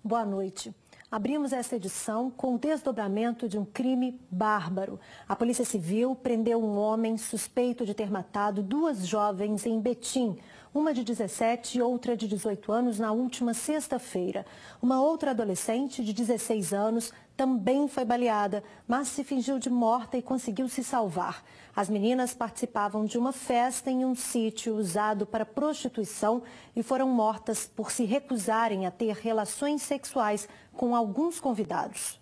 Boa noite. Abrimos esta edição com o desdobramento de um crime bárbaro. A Polícia Civil prendeu um homem suspeito de ter matado duas jovens em Betim, uma de 17 e outra de 18 anos, na última sexta-feira. Uma outra adolescente de 16 anos também foi baleada, mas se fingiu de morta e conseguiu se salvar. As meninas participavam de uma festa em um sítio usado para prostituição e foram mortas por se recusarem a ter relações sexuais com alguns convidados.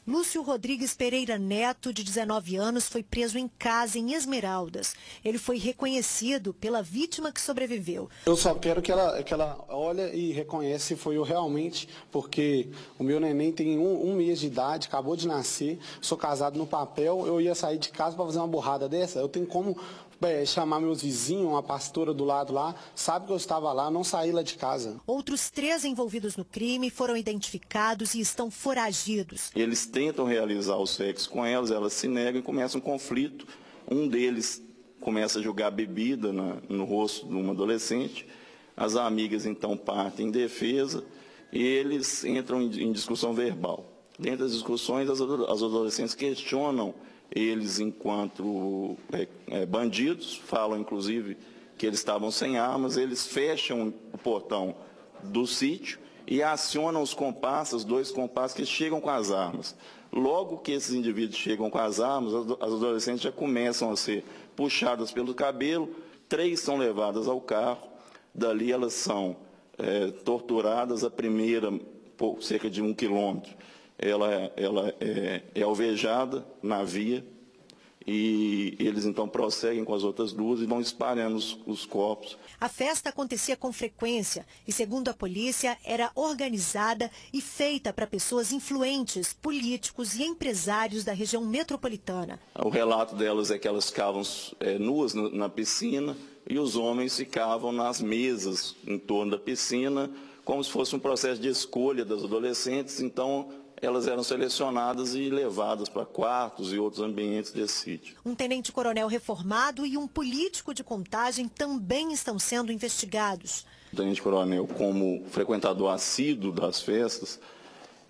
Lúcio Rodrigues Pereira Neto, de 19 anos, foi preso em casa em Esmeraldas. Ele foi reconhecido pela vítima que sobreviveu. Eu só quero que ela olhe e reconhece se foi eu realmente, porque o meu neném tem um mês de idade, acabou de nascer, sou casado no papel, eu ia sair de casa para fazer uma burrada dessa, eu tenho como chamar meus vizinhos, uma pastora do lado lá, sabe que eu estava lá, não saí lá de casa. Outros 3 envolvidos no crime foram identificados e estão foragidos. Eles tentam realizar o sexo com elas se negam e começa um conflito. Um deles começa a jogar bebida no rosto de uma adolescente, as amigas então partem em defesa e eles entram em discussão verbal. Dentro das discussões, as adolescentes questionam eles enquanto bandidos, falam inclusive que eles estavam sem armas, eles fecham o portão do sítio e acionam os comparsas, 2 comparsas que chegam com as armas. Logo que esses indivíduos chegam com as armas, as adolescentes já começam a ser puxadas pelo cabelo, 3 são levadas ao carro, dali elas são torturadas, a primeira por cerca de 1 quilômetro. Ela é alvejada na via e eles então prosseguem com as outras 2 e vão espalhando os corpos. A festa acontecia com frequência e, segundo a polícia, era organizada e feita para pessoas influentes, políticos e empresários da região metropolitana. O relato delas é que elas ficavam nuas na piscina e os homens ficavam nas mesas em torno da piscina, como se fosse um processo de escolha das adolescentes, então elas eram selecionadas e levadas para quartos e outros ambientes desse sítio. Um tenente-coronel reformado e um político de Contagem também estão sendo investigados. O tenente-coronel como frequentador assíduo das festas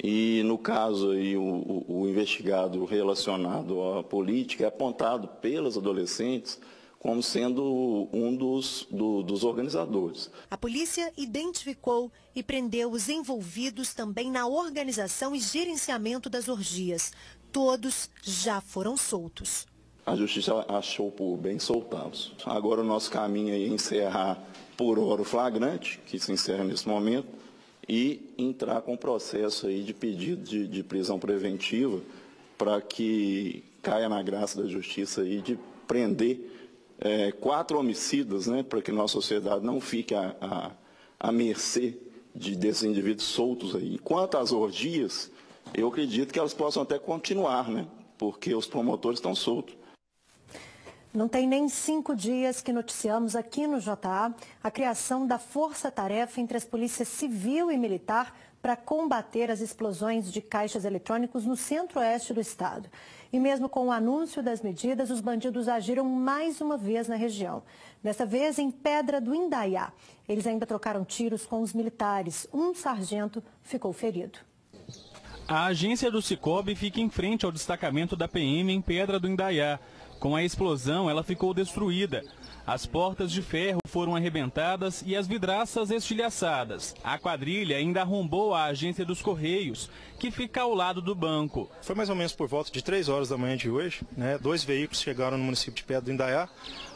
e, no caso, aí, o investigado relacionado à política é apontado pelas adolescentes como sendo um dos organizadores. A polícia identificou e prendeu os envolvidos também na organização e gerenciamento das orgias. Todos já foram soltos. A justiça achou por bem soltá-los. Agora o nosso caminho é encerrar por hora o flagrante, que se encerra nesse momento, e entrar com o processo aí de pedido de prisão preventiva para que caia na graça da justiça aí de prender 4 homicidas, né, para que nossa sociedade não fique à mercê desses indivíduos soltos aí. Quanto às orgias, eu acredito que elas possam até continuar, né, porque os promotores estão soltos. Não tem nem 5 dias que noticiamos aqui no JA a criação da força-tarefa entre as polícias civil e militar para combater as explosões de caixas eletrônicos no centro-oeste do estado. E mesmo com o anúncio das medidas, os bandidos agiram mais uma vez na região. Dessa vez em Pedra do Indaiá. Eles ainda trocaram tiros com os militares. Um sargento ficou ferido. A agência do Cicobi fica em frente ao destacamento da PM em Pedra do Indaiá. Com a explosão, ela ficou destruída. As portas de ferro foram arrebentadas e as vidraças estilhaçadas. A quadrilha ainda arrombou a agência dos Correios, que fica ao lado do banco. Foi mais ou menos por volta de 3 horas da manhã de hoje, né? 2 veículos chegaram no município de Pedra do Indaiá,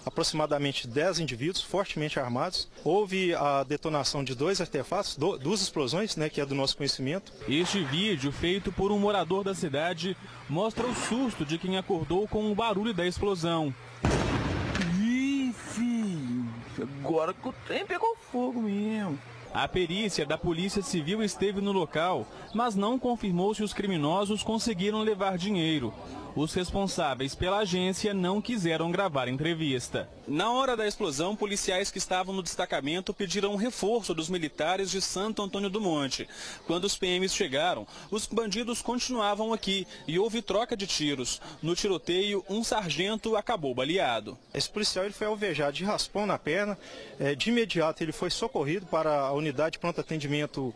aproximadamente 10 indivíduos fortemente armados. Houve a detonação de 2 artefatos, 2 explosões, né, que é do nosso conhecimento. Este vídeo, feito por um morador da cidade, mostra o susto de quem acordou com o barulho da explosão. Agora que o trem pegou fogo mesmo. A perícia da Polícia Civil esteve no local, mas não confirmou se os criminosos conseguiram levar dinheiro. Os responsáveis pela agência não quiseram gravar entrevista. Na hora da explosão, policiais que estavam no destacamento pediram um reforço dos militares de Santo Antônio do Monte. Quando os PMs chegaram, os bandidos continuavam aqui e houve troca de tiros. No tiroteio, um sargento acabou baleado. Esse policial ele foi alvejado de raspão na perna. De imediato ele foi socorrido para a unidade de pronto atendimento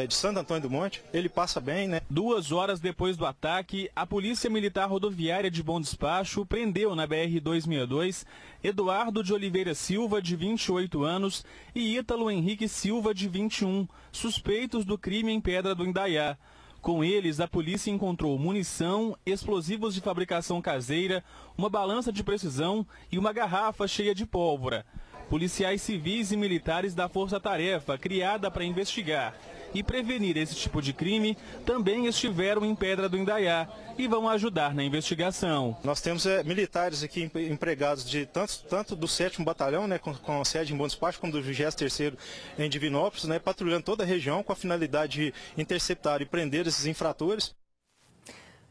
de Santo Antônio do Monte. Ele passa bem, né? 2 horas depois do ataque, a Polícia Militar Rodoviária de Bom Despacho prendeu na BR-262 Eduardo de Oliveira Silva, de 28 anos, e Ítalo Henrique Silva, de 21, suspeitos do crime em Pedra do Indaiá. Com eles, a polícia encontrou munição, explosivos de fabricação caseira, uma balança de precisão e uma garrafa cheia de pólvora. Policiais civis e militares da Força Tarefa, criada para investigar e prevenir esse tipo de crime, também estiveram em Pedra do Indaiá e vão ajudar na investigação. Nós temos militares aqui empregados de tanto do 7º Batalhão, né, com sede em Bom Despacho, como do 23º em Divinópolis, né, patrulhando toda a região com a finalidade de interceptar e prender esses infratores.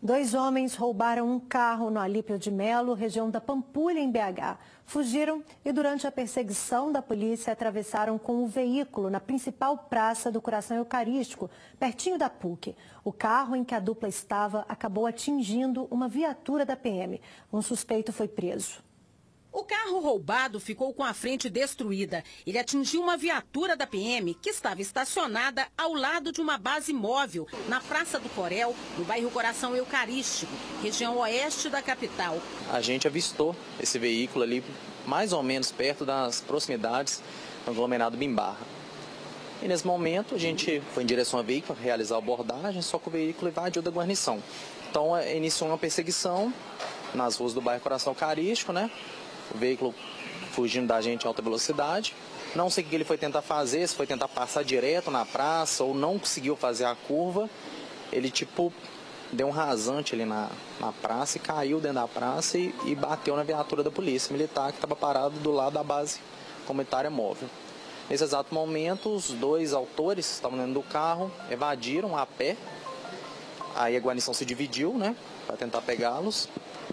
2 homens roubaram um carro no Alípio de Melo, região da Pampulha, em BH. Fugiram e, durante a perseguição da polícia, atravessaram com o veículo na principal praça do Coração Eucarístico, pertinho da PUC. O carro em que a dupla estava acabou atingindo uma viatura da PM. Um suspeito foi preso. O carro roubado ficou com a frente destruída. Ele atingiu uma viatura da PM que estava estacionada ao lado de uma base móvel na Praça do Corel, no bairro Coração Eucarístico, região oeste da capital. A gente avistou esse veículo ali mais ou menos perto das proximidades do aglomerado Bimbarra. E nesse momento a gente foi em direção ao veículo para realizar a abordagem, só que o veículo invadiu da guarnição. Então iniciou uma perseguição nas ruas do bairro Coração Eucarístico, né? O veículo fugindo da gente em alta velocidade. Não sei o que ele foi tentar fazer, se foi tentar passar direto na praça ou não conseguiu fazer a curva. Ele deu um rasante ali na praça e caiu dentro da praça e bateu na viatura da polícia militar que estava parado do lado da base comunitária móvel. Nesse exato momento, os 2 autores que estavam dentro do carro evadiram a pé. Aí a guarnição se dividiu, né, para tentar pegá-los.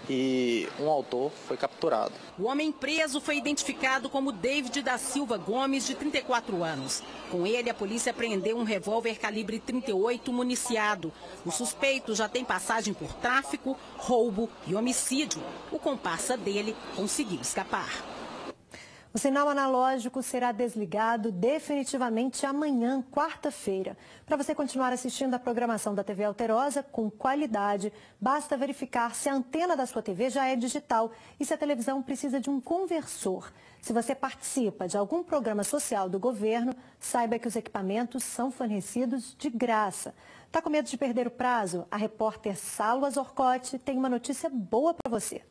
E um autor foi capturado. O homem preso foi identificado como David da Silva Gomes, de 34 anos. Com ele, a polícia apreendeu um revólver calibre 38 municiado. O suspeito já tem passagem por tráfico, roubo e homicídio. O comparsa dele conseguiu escapar. O sinal analógico será desligado definitivamente amanhã, quarta-feira. Para você continuar assistindo a programação da TV Alterosa com qualidade, basta verificar se a antena da sua TV já é digital e se a televisão precisa de um conversor. Se você participa de algum programa social do governo, saiba que os equipamentos são fornecidos de graça. Está com medo de perder o prazo? A repórter Salwa Zorcotti tem uma notícia boa para você.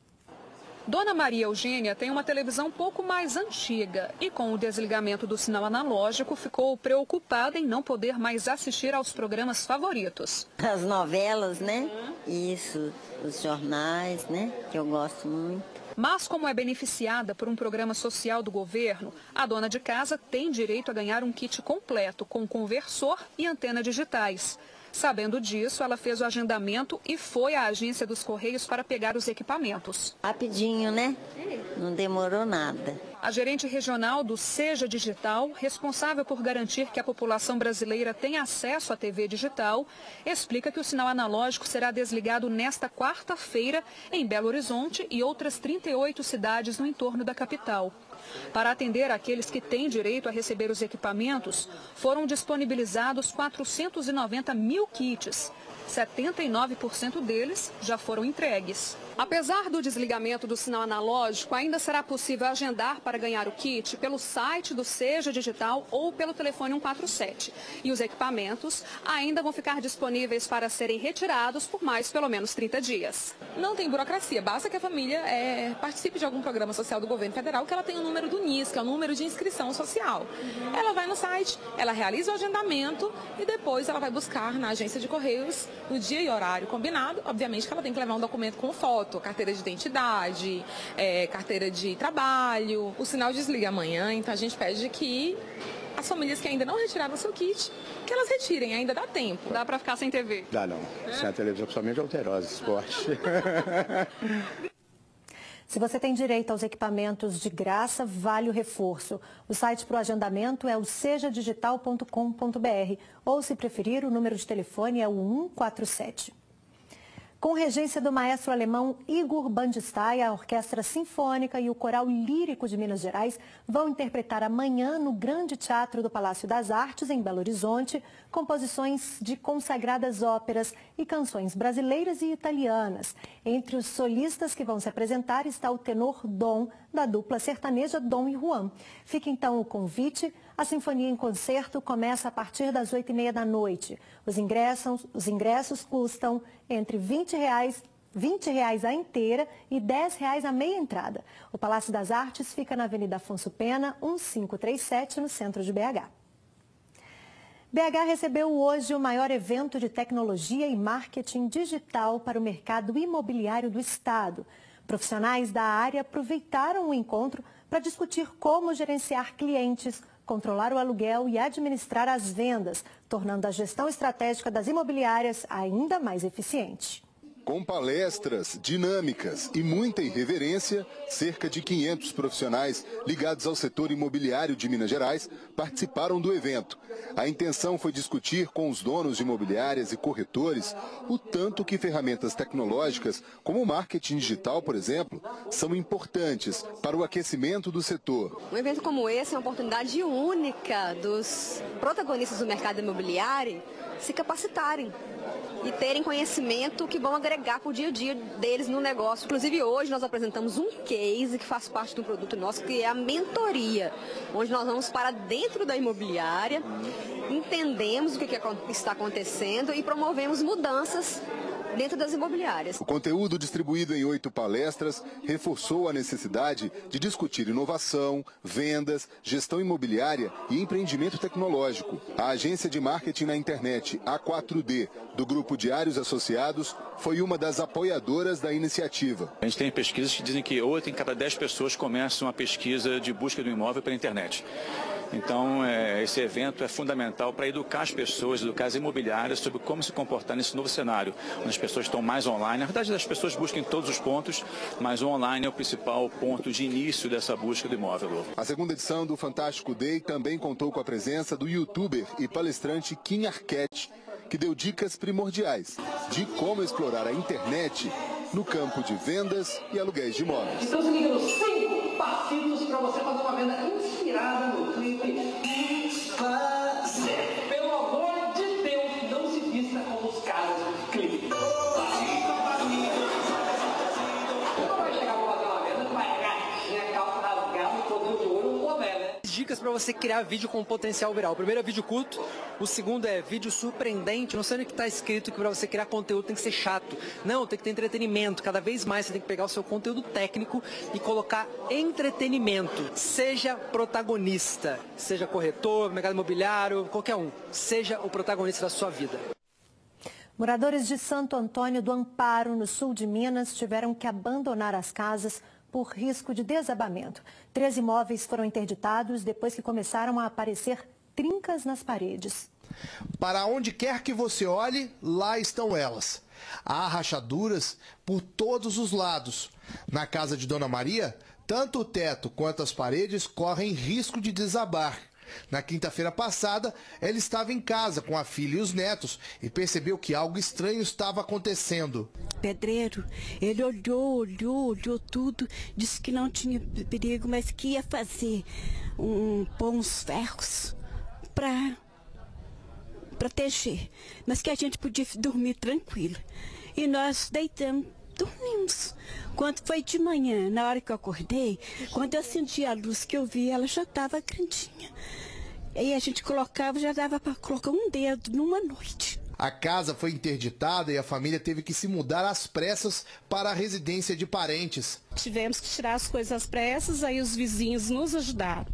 Dona Maria Eugênia tem uma televisão um pouco mais antiga e com o desligamento do sinal analógico ficou preocupada em não poder mais assistir aos programas favoritos. As novelas, né? Isso, os jornais, né? Que eu gosto muito. Mas como é beneficiada por um programa social do governo, a dona de casa tem direito a ganhar um kit completo com conversor e antena digitais. Sabendo disso, ela fez o agendamento e foi à agência dos Correios para pegar os equipamentos. Rapidinho, né? Não demorou nada. A gerente regional do Seja Digital, responsável por garantir que a população brasileira tenha acesso à TV digital, explica que o sinal analógico será desligado nesta quarta-feira em Belo Horizonte e outras 38 cidades no entorno da capital. Para atender aqueles que têm direito a receber os equipamentos, foram disponibilizados 490 mil kits. 79% deles já foram entregues. Apesar do desligamento do sinal analógico, ainda será possível agendar para ganhar o kit pelo site do Seja Digital ou pelo telefone 147. E os equipamentos ainda vão ficar disponíveis para serem retirados por mais pelo menos 30 dias. Não tem burocracia, basta que a família participe de algum programa social do governo federal, que ela tenha o número do NIS, que é o número de inscrição social. Ela vai no site, ela realiza o agendamento e depois ela vai buscar na agência de Correios no dia e horário combinado. Obviamente que ela tem que levar um documento com foto, carteira de identidade, carteira de trabalho. O sinal desliga amanhã, então a gente pede que As famílias que ainda não retiraram o seu kit, que elas retirem, ainda dá tempo. Dá para ficar sem TV? Dá não. Sem a televisão, principalmente alterosa, esporte. Se você tem direito aos equipamentos de graça, vale o reforço. O site para o agendamento é o sejadigital.com.br ou, se preferir, o número de telefone é o 147. Com regência do maestro alemão Igor Bandistai, a Orquestra Sinfônica e o Coral Lírico de Minas Gerais vão interpretar amanhã no Grande Teatro do Palácio das Artes, em Belo Horizonte, composições de consagradas óperas e canções brasileiras e italianas. Entre os solistas que vão se apresentar está o tenor Dom, da dupla sertaneja Dom e Juan. Fica então o convite. A Sinfonia em Concerto começa a partir das 8h30 da noite. Os ingressos custam entre R$ 20 a inteira e R$ 10 a meia entrada. O Palácio das Artes fica na Avenida Afonso Pena, 1537, no centro de BH. BH recebeu hoje o maior evento de tecnologia e marketing digital para o mercado imobiliário do estado. Profissionais da área aproveitaram o encontro para discutir como gerenciar clientes, controlar o aluguel e administrar as vendas, tornando a gestão estratégica das imobiliárias ainda mais eficiente. Com palestras, dinâmicas e muita irreverência, cerca de 500 profissionais ligados ao setor imobiliário de Minas Gerais participaram do evento. A intenção foi discutir com os donos de imobiliárias e corretores o tanto que ferramentas tecnológicas, como o marketing digital, por exemplo, são importantes para o aquecimento do setor. Um evento como esse é uma oportunidade única dos protagonistas do mercado imobiliário se capacitarem e terem conhecimento que vão agregar para o dia a dia deles no negócio. Inclusive, hoje nós apresentamos um case que faz parte de um produto nosso, que é a mentoria, onde nós vamos para dentro da imobiliária, entendemos o que está acontecendo e promovemos mudanças dentro das imobiliárias. O conteúdo distribuído em 8 palestras reforçou a necessidade de discutir inovação, vendas, gestão imobiliária e empreendimento tecnológico. A agência de marketing na internet A4D, do Grupo Diários Associados, foi uma das apoiadoras da iniciativa. A gente tem pesquisas que dizem que 8 em cada 10 pessoas começam a pesquisa de busca do imóvel pela internet. Então, esse evento é fundamental para educar as pessoas, educar as imobiliárias sobre como se comportar nesse novo cenário, onde as pessoas estão mais online. Na verdade, as pessoas buscam em todos os pontos, mas o online é o principal ponto de início dessa busca do imóvel. A segunda edição do Fantástico Day também contou com a presença do youtuber e palestrante Kim Arquette, que deu dicas primordiais de como explorar a internet no campo de vendas e aluguéis de imóveis. Então, seguindo 5 passitos para você fazer uma venda inspirada no clipe. Pelo amor de Deus, não se vista como os caras do clipe. Não vai chegar para fazer uma venda, vai gatinha, calça rasgada, todo de olho, um boné, né? Dicas para você criar vídeo com potencial viral. O primeiro é vídeo curto, o segundo é vídeo surpreendente. Não sei o que está escrito que para você criar conteúdo tem que ser chato. Não, tem que ter entretenimento. Cada vez mais você tem que pegar o seu conteúdo técnico e colocar entretenimento. Seja protagonista, seja corretor, mercado imobiliário, qualquer um. Seja o protagonista da sua vida. Moradores de Santo Antônio do Amparo, no sul de Minas, tiveram que abandonar as casas por risco de desabamento. 13 imóveis foram interditados depois que começaram a aparecer trincas nas paredes. Para onde quer que você olhe, lá estão elas. Há rachaduras por todos os lados. Na casa de Dona Maria, tanto o teto quanto as paredes correm risco de desabar. Na quinta-feira passada, ela estava em casa com a filha e os netos e percebeu que algo estranho estava acontecendo. Pedreiro, ele olhou tudo, disse que não tinha perigo, mas que ia fazer pôr uns ferros para proteger, mas que a gente podia dormir tranquilo. E nós dormimos. Quando foi de manhã, na hora que eu acordei, quando eu senti a luz que eu vi, ela já estava grandinha. Aí a gente já dava para colocar um dedo numa noite. A casa foi interditada e a família teve que se mudar às pressas para a residência de parentes. Tivemos que tirar as coisas às pressas, aí os vizinhos nos ajudaram.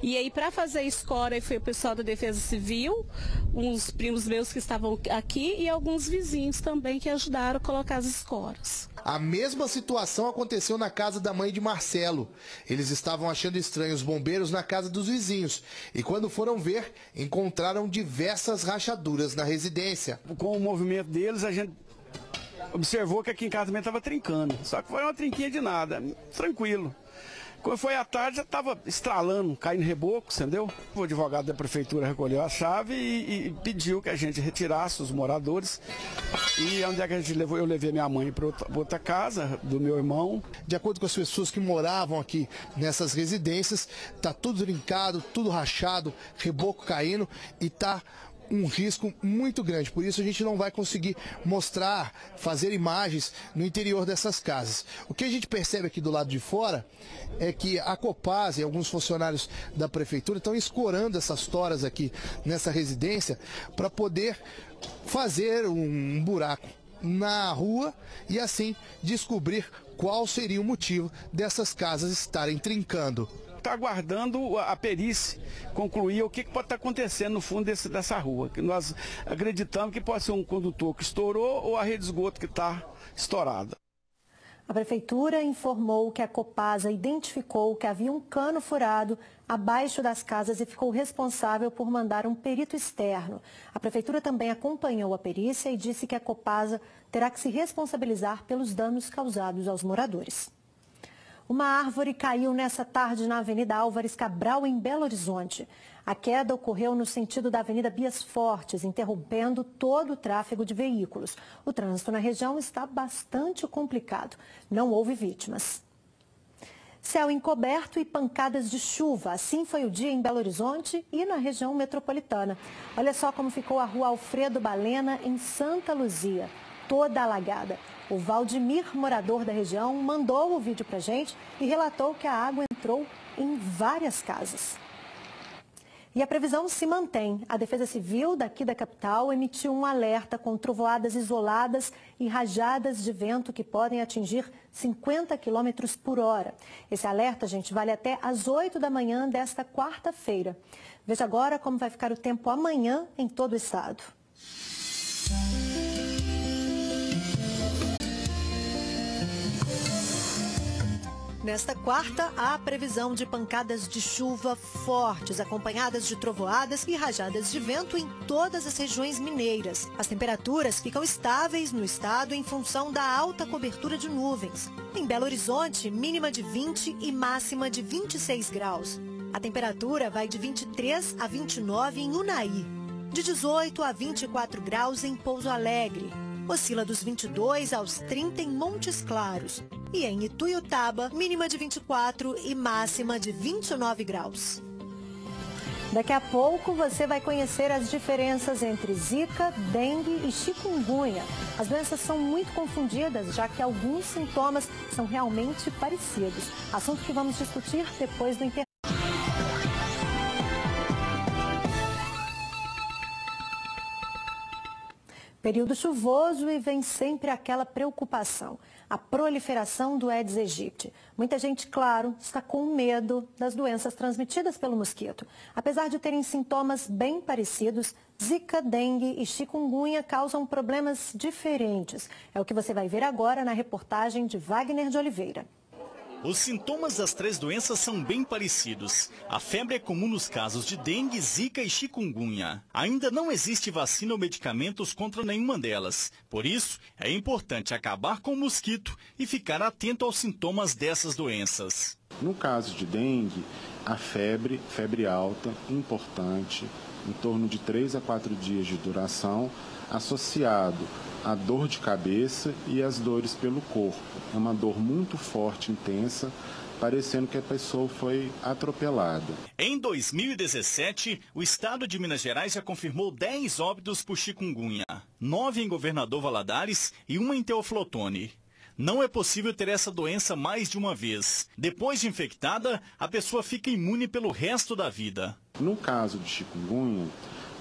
E aí, para fazer a escora, foi o pessoal da Defesa Civil, uns primos meus que estavam aqui e alguns vizinhos também que ajudaram a colocar as escoras. A mesma situação aconteceu na casa da mãe de Marcelo. Eles estavam achando estranhos bombeiros na casa dos vizinhos e quando foram ver, encontraram diversas rachaduras na residência. Com o movimento deles, a gente observou que aqui em casa também estava trincando, só que foi uma trinquinha de nada, tranquilo. Quando foi à tarde, já estava estralando, caindo reboco, entendeu? O advogado da prefeitura recolheu a chave e pediu que a gente retirasse os moradores. E onde é que a gente levou? Eu levei minha mãe para outra casa do meu irmão. De acordo com as pessoas que moravam aqui nessas residências, tá tudo trincado, tudo rachado, reboco caindo e tá um risco muito grande, por isso a gente não vai conseguir mostrar, fazer imagens no interior dessas casas. O que a gente percebe aqui do lado de fora é que a Copasa e alguns funcionários da prefeitura estão escorando essas toras aqui nessa residência para poder fazer um buraco na rua e assim descobrir qual seria o motivo dessas casas estarem trincando. Está aguardando a perícia concluir o que pode estar acontecendo no fundo dessa rua. Que nós acreditamos que pode ser um condutor que estourou ou a rede de esgoto que está estourada. A prefeitura informou que a Copasa identificou que havia um cano furado abaixo das casas e ficou responsável por mandar um perito externo. A prefeitura também acompanhou a perícia e disse que a Copasa terá que se responsabilizar pelos danos causados aos moradores. Uma árvore caiu nessa tarde na Avenida Álvares Cabral, em Belo Horizonte. A queda ocorreu no sentido da Avenida Bias Fortes, interrompendo todo o tráfego de veículos. O trânsito na região está bastante complicado. Não houve vítimas. Céu encoberto e pancadas de chuva. Assim foi o dia em Belo Horizonte e na região metropolitana. Olha só como ficou a rua Alfredo Balena, em Santa Luzia, toda alagada. O Valdemir, morador da região, mandou o vídeo pra gente e relatou que a água entrou em várias casas. E a previsão se mantém. A Defesa Civil daqui da capital emitiu um alerta com trovoadas isoladas e rajadas de vento que podem atingir 50 km por hora. Esse alerta, gente, vale até às 8 da manhã desta quarta-feira. Veja agora como vai ficar o tempo amanhã em todo o estado. Nesta quarta, há previsão de pancadas de chuva fortes, acompanhadas de trovoadas e rajadas de vento em todas as regiões mineiras. As temperaturas ficam estáveis no estado em função da alta cobertura de nuvens. Em Belo Horizonte, mínima de 20 e máxima de 26 graus. A temperatura vai de 23 a 29 em Unai, de 18 a 24 graus em Pouso Alegre. Oscila dos 22 aos 30 em Montes Claros. E em Ituiutaba, mínima de 24 e máxima de 29 graus. Daqui a pouco você vai conhecer as diferenças entre Zika, dengue e chikungunya. As doenças são muito confundidas, já que alguns sintomas são realmente parecidos. Assunto que vamos discutir depois do intervalo. Período chuvoso e vem sempre aquela preocupação, a proliferação do Aedes aegypti. Muita gente, claro, está com medo das doenças transmitidas pelo mosquito. Apesar de terem sintomas bem parecidos, Zika, dengue e chikungunya causam problemas diferentes. É o que você vai ver agora na reportagem de Wagner de Oliveira. Os sintomas das três doenças são bem parecidos. A febre é comum nos casos de dengue, zika e chikungunya. Ainda não existe vacina ou medicamentos contra nenhuma delas. Por isso, é importante acabar com o mosquito e ficar atento aos sintomas dessas doenças. No caso de dengue, a febre alta, importante, em torno de 3 a 4 dias de duração, associado a dor de cabeça e as dores pelo corpo. É uma dor muito forte, intensa, parecendo que a pessoa foi atropelada. Em 2017, o estado de Minas Gerais já confirmou 10 óbitos por chikungunya, 9 em Governador Valadares e 1 em Teoflotone. Não é possível ter essa doença mais de uma vez. Depois de infectada, a pessoa fica imune pelo resto da vida. No caso de chikungunya,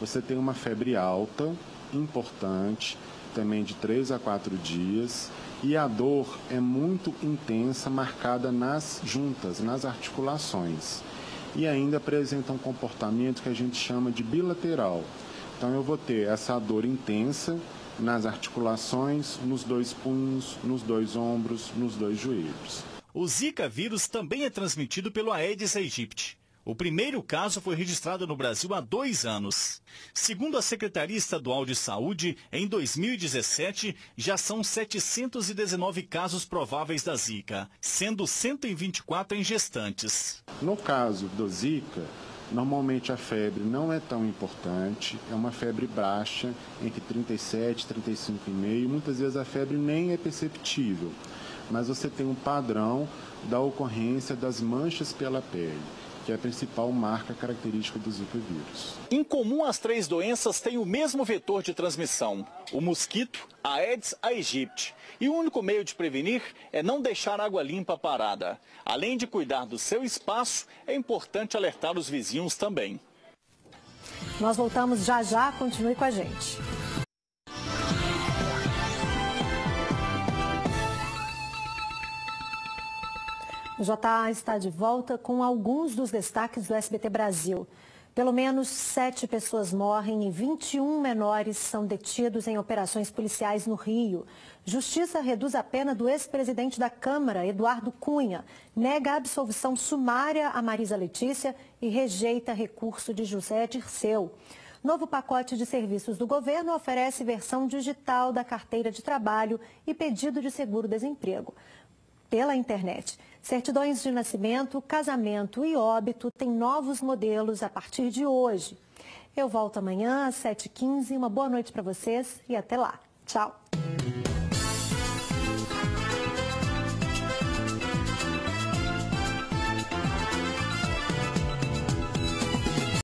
você tem uma febre alta, importante, também de 3 a 4 dias, e a dor é muito intensa, marcada nas juntas, nas articulações. e ainda apresenta um comportamento que a gente chama de bilateral. Então eu vou ter essa dor intensa nas articulações, nos 2 punhos, nos 2 ombros, nos 2 joelhos. O Zika vírus também é transmitido pelo Aedes aegypti. O primeiro caso foi registrado no Brasil há 2 anos. Segundo a Secretaria Estadual de Saúde, em 2017, já são 719 casos prováveis da Zika, sendo 124 em gestantes. No caso do Zika, normalmente a febre não é tão importante, é uma febre baixa, entre 37 e 35,5, muitas vezes a febre nem é perceptível, mas você tem um padrão da ocorrência das manchas pela pele, que é a principal marca característica do Zika vírus. Em comum, as 3 doenças têm o mesmo vetor de transmissão, o mosquito Aedes aegypti. E o único meio de prevenir é não deixar água limpa parada. Além de cuidar do seu espaço, é importante alertar os vizinhos também. Nós voltamos já já, continue com a gente. O JA está de volta com alguns dos destaques do SBT Brasil. Pelo menos 7 pessoas morrem e 21 menores são detidos em operações policiais no Rio. Justiça reduz a pena do ex-presidente da Câmara, Eduardo Cunha, nega a absolvição sumária a Marisa Letícia e rejeita recurso de José Dirceu. Novo pacote de serviços do governo oferece versão digital da carteira de trabalho e pedido de seguro-desemprego pela internet. Certidões de nascimento, casamento e óbito têm novos modelos a partir de hoje. Eu volto amanhã às 7h15. Uma boa noite para vocês e até lá. Tchau.